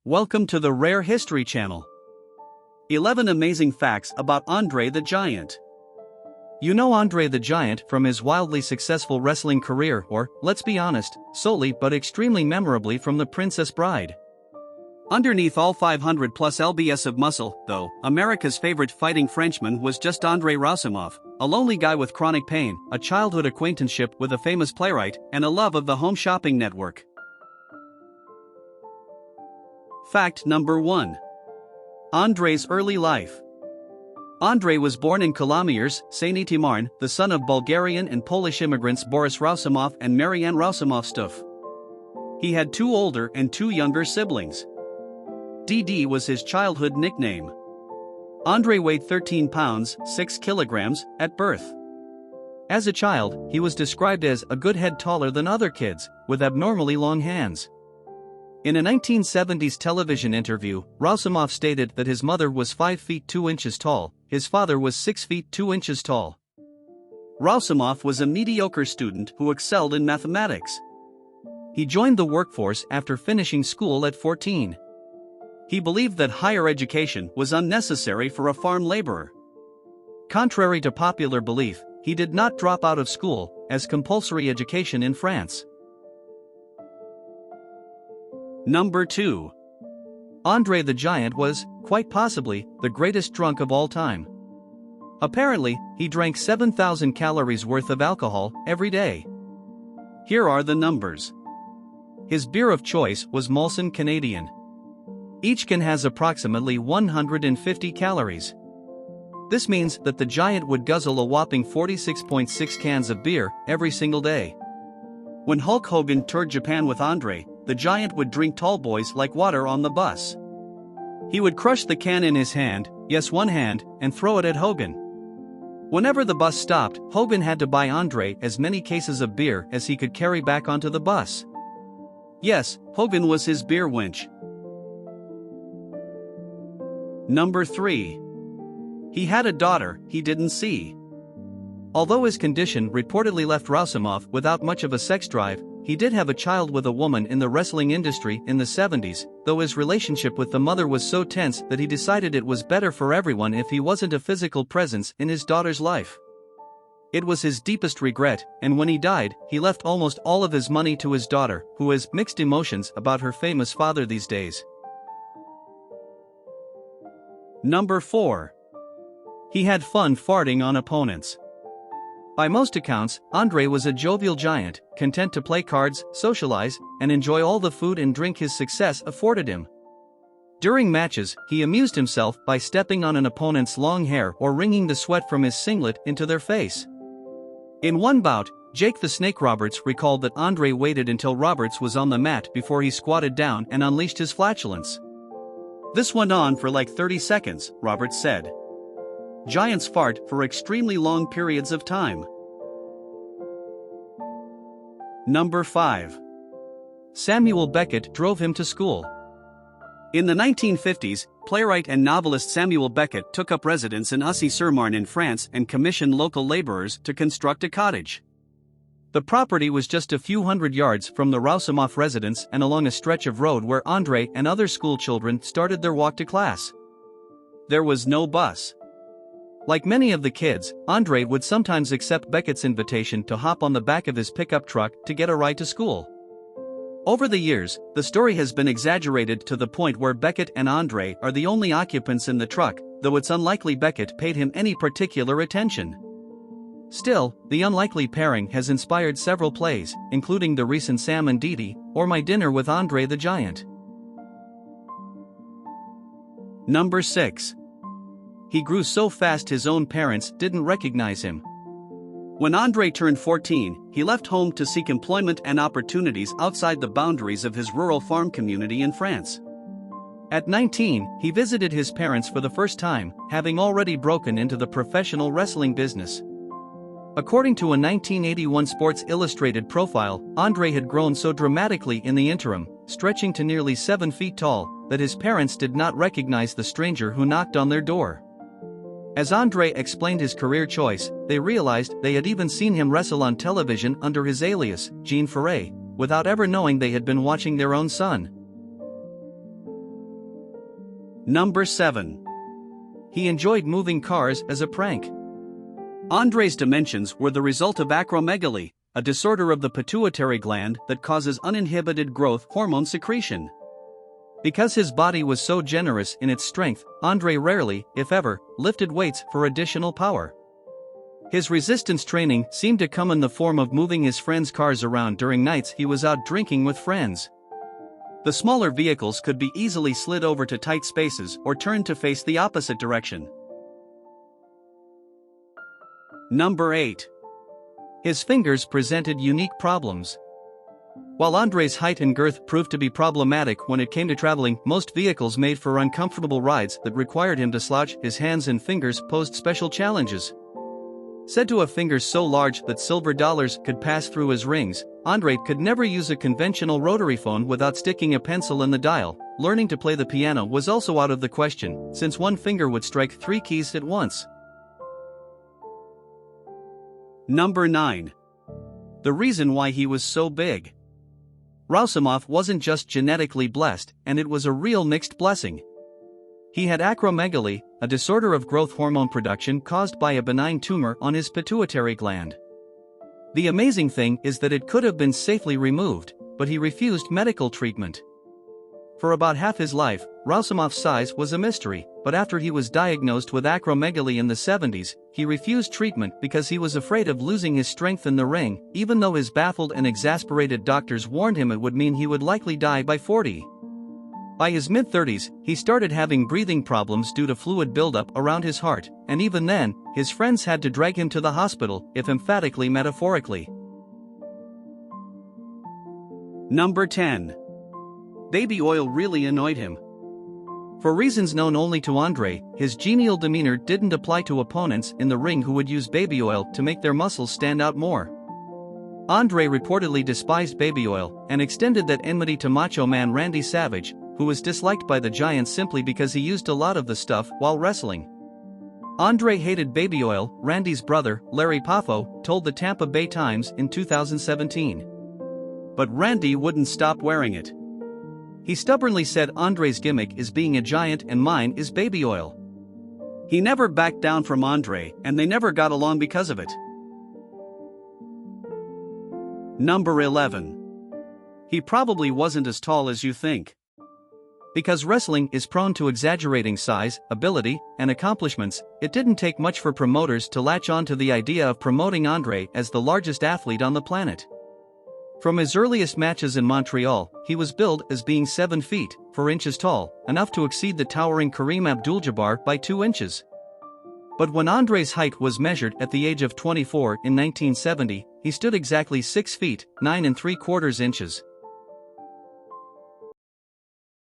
Welcome to the Rare History Channel. 11 amazing facts about Andre the Giant. You know Andre the Giant from his wildly successful wrestling career or, let's be honest, solely but extremely memorably from The Princess Bride. Underneath all 500 plus lbs of muscle, though, America's favorite fighting Frenchman was just Andre Roussimoff, a lonely guy with chronic pain, a childhood acquaintanceship with a famous playwright, and a love of the Home Shopping Network. Fact number 1. Andre's early life. Andre was born in Kolomiers, Seine-et-Marne, the son of Bulgarian and Polish immigrants Boris Roussimoff and Marianne Roussimoff-Stuff. He had 2 older and 2 younger siblings. DD was his childhood nickname. Andre weighed 13 pounds, 6 kilograms, at birth. As a child, he was described as a good head taller than other kids, with abnormally long hands. In a 1970s television interview, Roussimoff stated that his mother was 5 feet 2 inches tall, his father was 6 feet 2 inches tall. Roussimoff was a mediocre student who excelled in mathematics. He joined the workforce after finishing school at 14. He believed that higher education was unnecessary for a farm laborer. Contrary to popular belief, he did not drop out of school, as compulsory education in France. Number 2. Andre the Giant was, quite possibly, the greatest drunk of all time. Apparently, he drank 7,000 calories worth of alcohol every day. Here are the numbers. His beer of choice was Molson Canadian. Each can has approximately 150 calories. This means that the Giant would guzzle a whopping 46.6 cans of beer every single day. When Hulk Hogan toured Japan with Andre, the Giant would drink tall boys like water on the bus. He would crush the can in his hand, yes, one hand, and throw it at Hogan. Whenever the bus stopped, Hogan had to buy Andre as many cases of beer as he could carry back onto the bus. Yes, Hogan was his beer winch. Number 3. He had a daughter he didn't see. Although his condition reportedly left Roussimoff without much of a sex drive, he did have a child with a woman in the wrestling industry in the 70s, though his relationship with the mother was so tense that he decided it was better for everyone if he wasn't a physical presence in his daughter's life. It was his deepest regret, and when he died, he left almost all of his money to his daughter, who has mixed emotions about her famous father these days. Number 4. He had fun farting on opponents. By most accounts, Andre was a jovial giant, content to play cards, socialize, and enjoy all the food and drink his success afforded him. During matches, he amused himself by stepping on an opponent's long hair or wringing the sweat from his singlet into their face. In one bout, Jake the Snake Roberts recalled that Andre waited until Roberts was on the mat before he squatted down and unleashed his flatulence. "This went on for like 30 seconds, Roberts said. Giants fart for extremely long periods of time. Number 5. Samuel Beckett drove him to school. In the 1950s, playwright and novelist Samuel Beckett took up residence in Ussy-sur-Marne in France and commissioned local laborers to construct a cottage. The property was just a few hundred yards from the Roussimoff residence and along a stretch of road where Andre and other schoolchildren started their walk to class. There was no bus. Like many of the kids, Andre would sometimes accept Beckett's invitation to hop on the back of his pickup truck to get a ride to school. Over the years, the story has been exaggerated to the point where Beckett and Andre are the only occupants in the truck, though it's unlikely Beckett paid him any particular attention. Still, the unlikely pairing has inspired several plays, including the recent Sam and Dee or My Dinner with Andre the Giant. Number 6. He grew so fast his own parents didn't recognize him. When Andre turned 14, he left home to seek employment and opportunities outside the boundaries of his rural farm community in France. At 19, he visited his parents for the first time, having already broken into the professional wrestling business. According to a 1981 Sports Illustrated profile, Andre had grown so dramatically in the interim, stretching to nearly 7 feet tall, that his parents did not recognize the stranger who knocked on their door. As Andre explained his career choice, they realized they had even seen him wrestle on television under his alias, Jean Ferret, without ever knowing they had been watching their own son. Number 7. He enjoyed moving cars as a prank. Andrei's dimensions were the result of acromegaly, a disorder of the pituitary gland that causes uninhibited growth hormone secretion. Because his body was so generous in its strength, Andrei rarely, if ever, lifted weights for additional power. His resistance training seemed to come in the form of moving his friends' cars around during nights he was out drinking with friends. The smaller vehicles could be easily slid over to tight spaces or turned to face the opposite direction. Number 8. His fingers presented unique problems. While Andrei's height and girth proved to be problematic when it came to traveling, most vehicles made for uncomfortable rides that required him to slouch, his hands and fingers posed special challenges. Said to have fingers so large that silver dollars could pass through his rings, Andrei could never use a conventional rotary phone without sticking a pencil in the dial. Learning to play the piano was also out of the question, since one finger would strike 3 keys at once. Number 9. The reason why he was so big. Rousimov wasn't just genetically blessed, and it was a real mixed blessing. He had acromegaly, a disorder of growth hormone production caused by a benign tumor on his pituitary gland. The amazing thing is that it could have been safely removed, but he refused medical treatment. For about half his life, Rousimov's size was a mystery, but after he was diagnosed with acromegaly in the 70s, he refused treatment because he was afraid of losing his strength in the ring, even though his baffled and exasperated doctors warned him it would mean he would likely die by 40. By his mid-30s, he started having breathing problems due to fluid buildup around his heart, and even then, his friends had to drag him to the hospital, if emphatically metaphorically. Number 10. Baby oil really annoyed him. For reasons known only to Andrei, his genial demeanor didn't apply to opponents in the ring who would use baby oil to make their muscles stand out more. Andrei reportedly despised baby oil, and extended that enmity to Macho Man Randy Savage, who was disliked by the Giants simply because he used a lot of the stuff while wrestling. Andrei hated baby oil, Randy's brother, Larry Poffo, told the Tampa Bay Times in 2017. But Randy wouldn't stop wearing it. He stubbornly said Andrei's gimmick is being a giant and mine is baby oil. He never backed down from Andrei, and they never got along because of it. Number 11. He probably wasn't as tall as you think. Because wrestling is prone to exaggerating size, ability, and accomplishments, it didn't take much for promoters to latch on to the idea of promoting Andrei as the largest athlete on the planet. From his earliest matches in Montreal, he was billed as being 7 feet, 4 inches tall, enough to exceed the towering Kareem Abdul-Jabbar by 2 inches. But when Andrei's height was measured at the age of 24 in 1970, he stood exactly 6 feet, 9 3/4 inches.